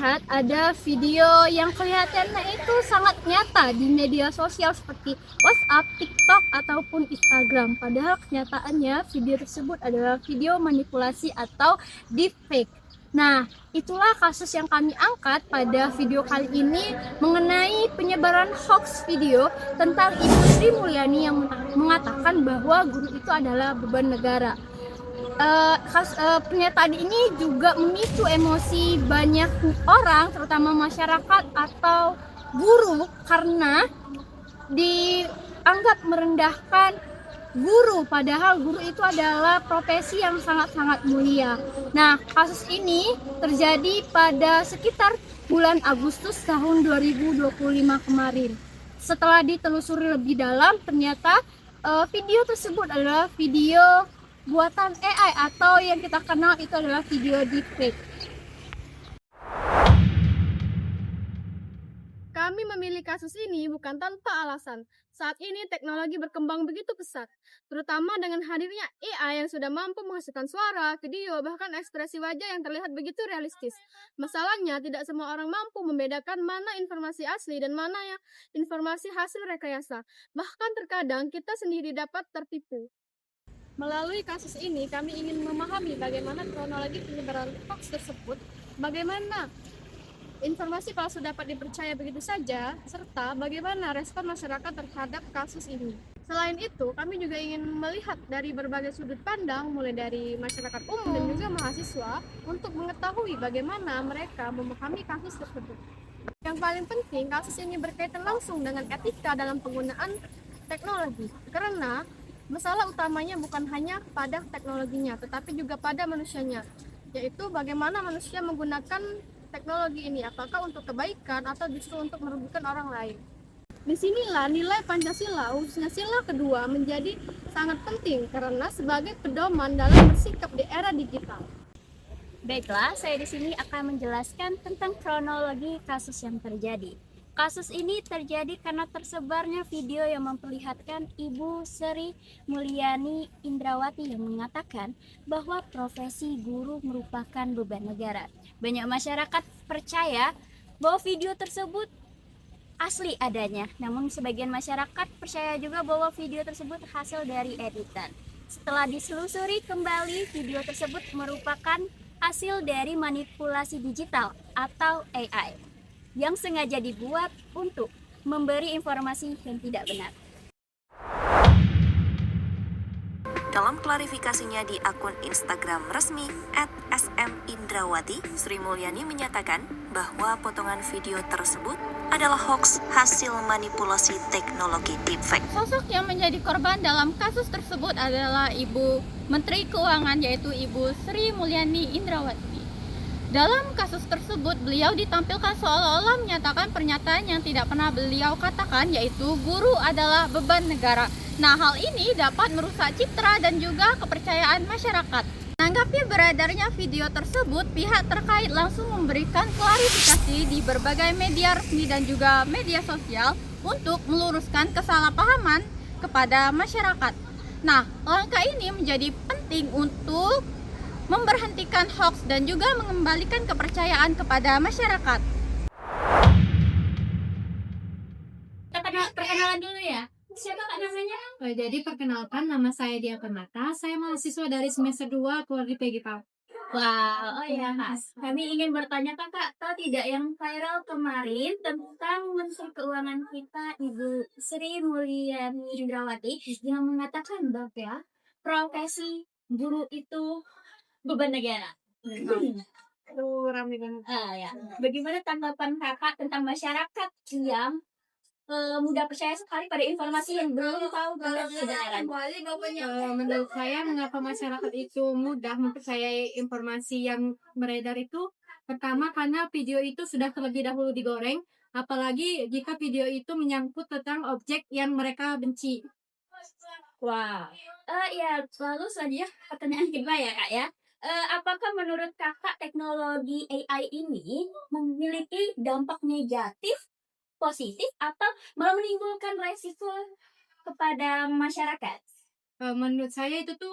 lihat ada video yang kelihatannya itu sangat nyata di media sosial seperti WhatsApp, TikTok, ataupun Instagram. Padahal kenyataannya video tersebut adalah video manipulasi atau deepfake. Nah, itulah kasus yang kami angkat pada video kali ini mengenai penyebaran hoax video tentang Ibu Sri Mulyani yang mengatakan bahwa guru itu adalah beban negara. Pernyataan ini juga memicu emosi banyak orang, terutama masyarakat atau guru, karena dianggap merendahkan guru, padahal guru itu adalah profesi yang sangat-sangat mulia. Nah, kasus ini terjadi pada sekitar bulan Agustus tahun 2025 kemarin. Setelah ditelusuri lebih dalam, ternyata video tersebut adalah video buatan AI atau yang kita kenal itu adalah video deepfake. Kami memilih kasus ini bukan tanpa alasan. Saat ini teknologi berkembang begitu pesat, terutama dengan hadirnya AI yang sudah mampu menghasilkan suara, video, bahkan ekspresi wajah yang terlihat begitu realistis. Masalahnya, tidak semua orang mampu membedakan mana informasi asli dan mana yang informasi hasil rekayasa. Bahkan terkadang kita sendiri dapat tertipu. Melalui kasus ini, kami ingin memahami bagaimana kronologi penyebaran hoax tersebut, bagaimana informasi palsu dapat dipercaya begitu saja, serta bagaimana respon masyarakat terhadap kasus ini. Selain itu, kami juga ingin melihat dari berbagai sudut pandang, mulai dari masyarakat umum dan juga mahasiswa, untuk mengetahui bagaimana mereka memahami kasus tersebut. Yang paling penting, kasus ini berkaitan langsung dengan etika dalam penggunaan teknologi, karena masalah utamanya bukan hanya pada teknologinya, tetapi juga pada manusianya, yaitu bagaimana manusia menggunakan teknologi ini, apakah untuk kebaikan atau justru untuk merugikan orang lain. Disinilah nilai Pancasila, khususnya sila kedua, menjadi sangat penting karena sebagai pedoman dalam bersikap di era digital. Baiklah, saya di sini akan menjelaskan tentang kronologi kasus yang terjadi. Kasus ini terjadi karena tersebarnya video yang memperlihatkan Ibu Sri Mulyani Indrawati yang mengatakan bahwa profesi guru merupakan beban negara. Banyak masyarakat percaya bahwa video tersebut asli adanya, namun sebagian masyarakat percaya juga bahwa video tersebut hasil dari editan. Setelah diselusuri kembali, video tersebut merupakan hasil dari manipulasi digital atau AI yang sengaja dibuat untuk memberi informasi yang tidak benar. Dalam klarifikasinya di akun Instagram resmi @smindrawati, Sri Mulyani menyatakan bahwa potongan video tersebut adalah hoax hasil manipulasi teknologi deepfake. Sosok yang menjadi korban dalam kasus tersebut adalah Ibu Menteri Keuangan, yaitu Ibu Sri Mulyani Indrawati. Dalam kasus tersebut, beliau ditampilkan seolah-olah menyatakan pernyataan yang tidak pernah beliau katakan, yaitu guru adalah beban negara. Nah, hal ini dapat merusak citra dan juga kepercayaan masyarakat. Menanggapi beredarnya video tersebut, pihak terkait langsung memberikan klarifikasi di berbagai media resmi dan juga media sosial untuk meluruskan kesalahpahaman kepada masyarakat. Nah, langkah ini menjadi penting untuk memberhentikan hoax dan juga mengembalikan kepercayaan kepada masyarakat. Perkenalan dulu ya. Siapa Kak namanya? Jadi perkenalkan, nama saya Dia Permata, saya mahasiswa dari semester 2 Prodi PG PAUD. Wow, oh ya Mas. Kami ingin bertanya Kakak, tahu tidak yang viral kemarin tentang Menteri Keuangan kita Ibu Sri Mulyani Indrawati yang mengatakan bahwa profesi guru itu beban negara. Itu ramai banget. Ya. Bagaimana tanggapan Kakak tentang masyarakat yang mudah percaya sekali pada informasi yang belum tahu kebenaran? Menurut saya, mengapa masyarakat itu mudah mempercayai informasi yang beredar itu? Pertama, karena video itu sudah terlebih dahulu digoreng, apalagi jika video itu menyangkut tentang objek yang mereka benci. Wow. Ya, lalu selanjutnya pertanyaan kedua ya Kak ya. Apakah menurut Kakak teknologi AI ini memiliki dampak negatif, positif, atau malah menimbulkan resiko kepada masyarakat? Menurut saya itu tuh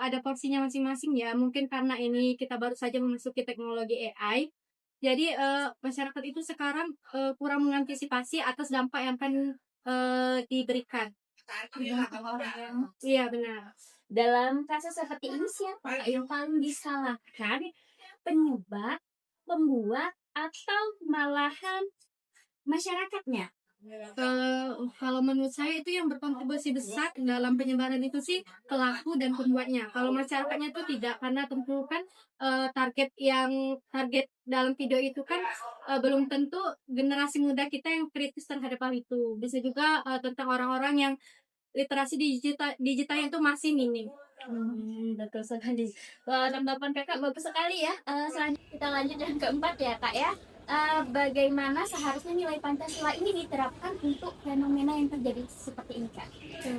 ada porsinya masing-masing ya. Mungkin karena ini kita baru saja memasuki teknologi AI, Jadi masyarakat itu sekarang kurang mengantisipasi atas dampak yang akan diberikan. Iya benar. Dalam kasus seperti ini siapa yang paling disalahkan? Penyebab, pembuat, atau malahan masyarakatnya? Kalau menurut saya itu yang berkontribusi besar dalam penyebaran itu sih pelaku dan pembuatnya. Kalau masyarakatnya itu tidak, karena tentu kan target dalam video itu kan belum tentu generasi muda kita yang kritis terhadap hal itu. Bisa juga tentang orang-orang yang literasi digitalnya itu masih minim. Betul sekali. Wah, tanggapan kakak bagus sekali ya. Selanjutnya kita lanjut yang keempat ya kak ya. Bagaimana seharusnya nilai Pancasila ini diterapkan untuk fenomena yang terjadi seperti ini kak?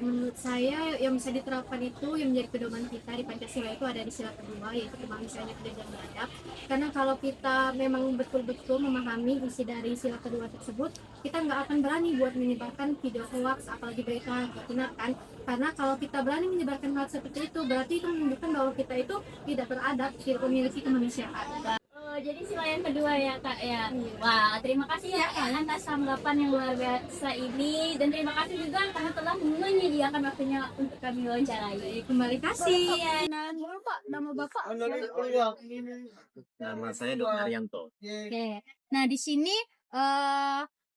Menurut saya yang bisa diterapkan itu yang menjadi pedoman kita di Pancasila itu ada di sila kedua, yaitu kemanusiaan yang adil dan beradab. Karena kalau kita memang betul-betul memahami isi dari sila kedua tersebut, kita nggak akan berani buat menyebarkan video hoax apalagi berita yang benar kan. Karena kalau kita berani menyebarkan hal seperti itu, berarti itu menunjukkan bahwa kita itu tidak beradab, tidak memiliki kemanusiaan. Jadi sila yang kedua ya kak ya. Wah, terima kasih ya kak atas tanggapan yang luar biasa ini, dan terima kasih juga karena telah menyediakan waktunya untuk kami wawancarai. Kembali kasih. Nama bapak? Nama saya Dr. Arianto. Oke. Nah di sini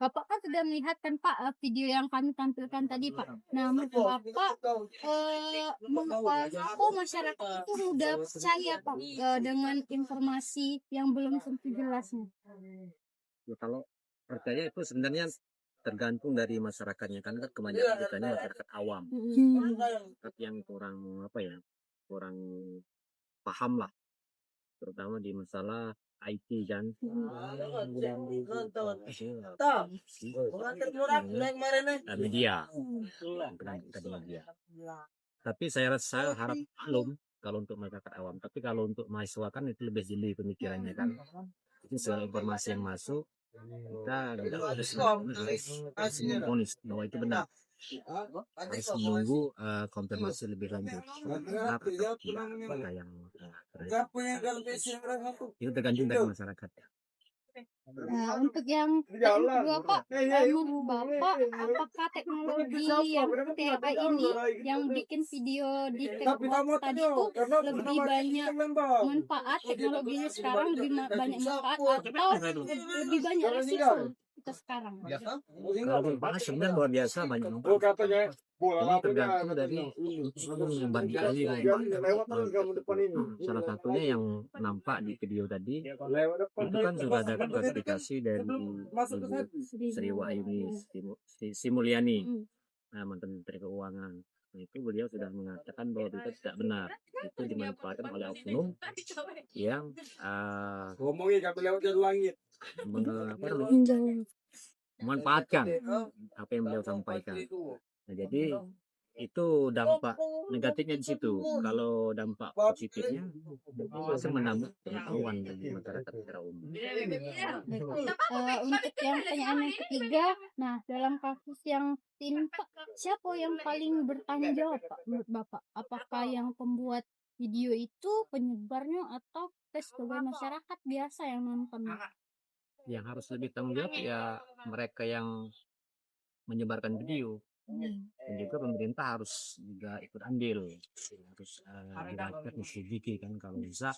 bapak kan sudah melihat kan pak video yang kami tampilkan tadi pak. Nah menurut bapak mengapa masyarakat itu mudah percaya pak dengan informasi yang belum tentu jelasnya? Ya, kalau percaya itu sebenarnya tergantung dari masyarakatnya, kan kebanyakan kita ini masyarakat awam, tapi yang kurang kurang paham lah, terutama di masalah IT kan. Media, media. Tapi saya harap belum kalau untuk masyarakat awam. Tapi kalau untuk mahasiswa kan itu lebih jeli pemikirannya kan. Jadi segala informasi yang masuk kita tidak harus memvonis bahwa itu benar. Harus menunggu konfirmasi lebih lanjut. Apakah yang itu tergantung dari masyarakat. Nah, untuk yang kedua Pak, menurut Bapak, apakah teknologi yang seperti AI ini yang bikin video di TikTok tadi itu lebih banyak manfaat, teknologinya sekarang lebih banyak manfaat atau lebih banyak resiko kita sekarang? Kalau manfaat sebenarnya luar biasa banyak manfaat. Ini tergantung dari membandingkan. Salah satunya yang nampak di video tadi itu kan sudah ada klarifikasi dari Sri Wahyuni Sri Mulyani, mantan Menteri Keuangan. Itu beliau sudah mengatakan bahwa itu tidak benar, itu dimanfaatkan oleh oknum yang memanfaatkan apa yang beliau sampaikan. Nah, jadi itu dampak negatifnya di situ. Kalau dampak positifnya bisa menambah pengetahuan bagi masyarakat secara umum. Untuk yang pertanyaan yang ketiga, nah dalam kasus yang timpa, siapa yang paling bertanggung jawab Pak menurut Bapak? Apakah yang pembuat video itu, penyebarnya, atau sebagai masyarakat biasa yang nonton? Yang harus lebih tanggung jawab ya mereka yang menyebarkan video. Dan juga pemerintah harus juga ikut andil, harus dilakukan diselidiki kan, kalau bisa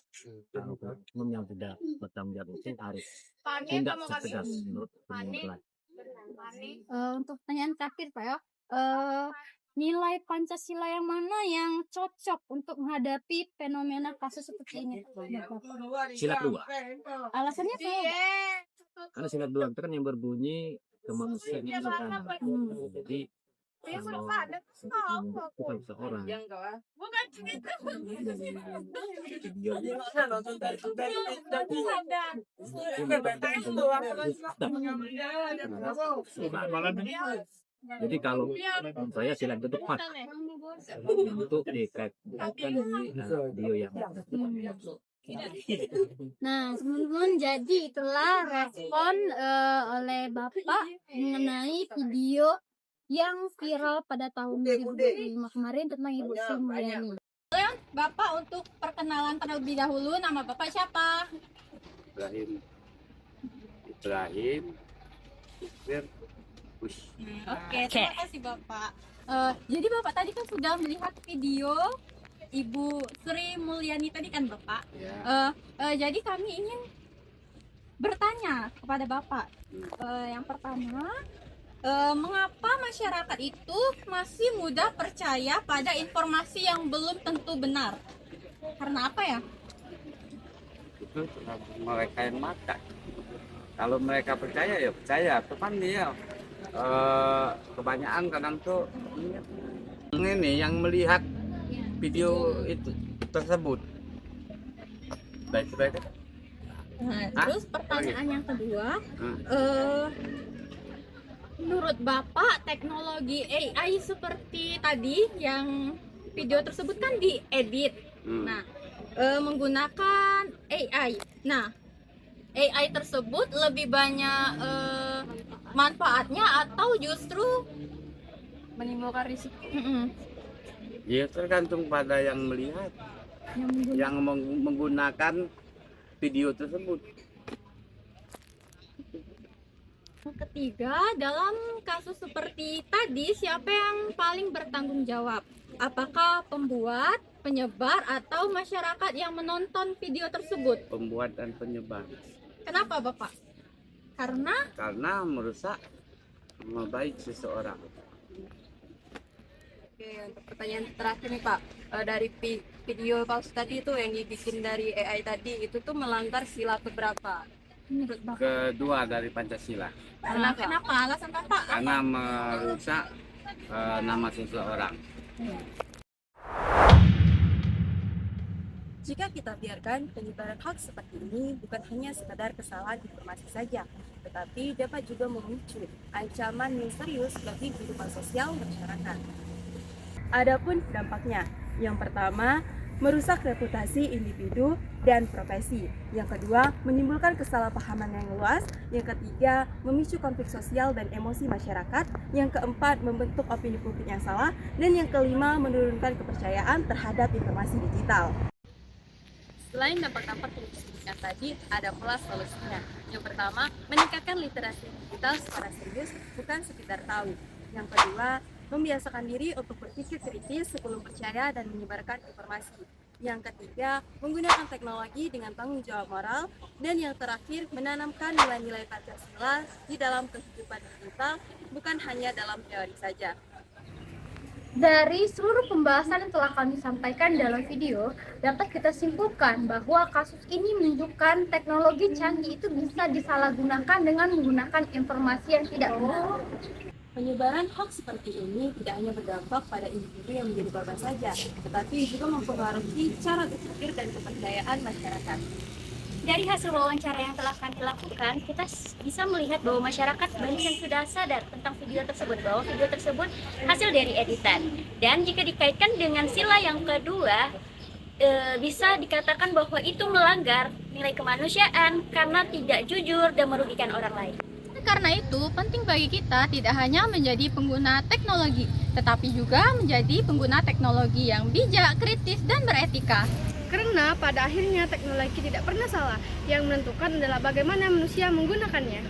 kalau oknum yang tidak bertanggung jawab itu harus tindak tegas menurut pemerintah. Untuk pertanyaan terakhir Pak ya, nilai Pancasila yang mana yang cocok untuk menghadapi fenomena kasus seperti ini? Sila kedua. Alasannya apa? Karena sila kedua itu kan yang berbunyi kemanusiaan yang beradab. Jadi bukan seorang jadi kalau saya sila itu tepat untuk dikaitkan video yang Nah, teman-teman, jadi itulah respon oleh Bapak mengenai video yang viral pada tahun 2025 kemarin tentang Ibu Sri Mulyani. Bapak untuk perkenalan terlebih dahulu, nama Bapak siapa? Ibrahim. Oke, terima kasih Bapak. Jadi Bapak tadi kan sudah melihat video Ibu Sri Mulyani tadi kan Bapak. Jadi kami ingin bertanya kepada Bapak. Yang pertama, mengapa masyarakat itu masih mudah percaya pada informasi yang belum tentu benar? Karena apa ya? Itu mereka yang makan. Kalau mereka percaya ya percaya, cuman dia kebanyakan kadang tuh ini yang melihat video itu tersebut. Baik. Terus pertanyaan yang kedua, menurut Bapak teknologi AI seperti tadi yang video tersebut kan diedit, nah menggunakan AI. Nah, AI tersebut lebih banyak manfaatnya atau justru menimbulkan risiko? Ya tergantung pada yang melihat, yang menggunakan video tersebut. Yang ketiga, dalam kasus seperti tadi, siapa yang paling bertanggung jawab? Apakah pembuat, penyebar, atau masyarakat yang menonton video tersebut? Pembuat dan penyebar. Kenapa Bapak? Karena merusak nama baik seseorang. Oke, untuk pertanyaan terakhir nih Pak, dari video palsu tadi itu yang dibikin dari AI tadi itu tuh melanggar sila keberapa? Menurut Bapak? Kedua dari Pancasila. Kenapa? Alasan Bapak? Karena merusak nama seseorang. Jika kita biarkan penyebaran hoax seperti ini bukan hanya sekadar kesalahan informasi saja, tetapi dapat juga memicu ancaman yang serius bagi kehidupan sosial masyarakat. Adapun dampaknya, yang pertama, merusak reputasi individu dan profesi. Yang kedua, menimbulkan kesalahpahaman yang luas. Yang ketiga, memicu konflik sosial dan emosi masyarakat. Yang keempat, membentuk opini publik yang salah. Dan yang kelima, menurunkan kepercayaan terhadap informasi digital. Selain dampak-dampak yang disebutkan tadi, ada pula solusinya. Yang pertama, meningkatkan literasi digital secara serius, bukan sekedar tahu. Yang kedua, membiasakan diri untuk berpikir kritis sebelum percaya dan menyebarkan informasi. Yang ketiga, menggunakan teknologi dengan tanggung jawab moral. Dan yang terakhir, menanamkan nilai-nilai Pancasila di dalam kehidupan digital, bukan hanya dalam teori saja. Dari seluruh pembahasan yang telah kami sampaikan dalam video, dapat kita simpulkan bahwa kasus ini menunjukkan teknologi canggih itu bisa disalahgunakan dengan menggunakan informasi yang tidak benar. Penyebaran hoax seperti ini tidak hanya berdampak pada individu yang menjadi korban saja, tetapi juga mempengaruhi cara berpikir dan kepercayaan masyarakat. Dari hasil wawancara yang telah kami lakukan, kita bisa melihat bahwa masyarakat banyak yang sudah sadar tentang video tersebut, bahwa video tersebut hasil dari editan. Dan jika dikaitkan dengan sila yang kedua, bisa dikatakan bahwa itu melanggar nilai kemanusiaan karena tidak jujur dan merugikan orang lain. Karena itu, penting bagi kita tidak hanya menjadi pengguna teknologi, tetapi juga menjadi pengguna teknologi yang bijak, kritis, dan beretika. Karena pada akhirnya teknologi tidak pernah salah, yang menentukan adalah bagaimana manusia menggunakannya.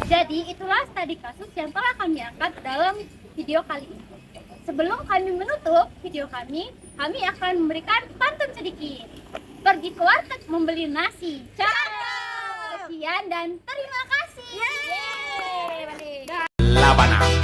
Jadi itulah tadi kasus yang telah kami angkat dalam video kali ini. Sebelum kami menutup video kami akan memberikan pantun sedikit. Pergi ke warteg membeli nasi. Sekian dan terima kasih. Yeay. La Habana.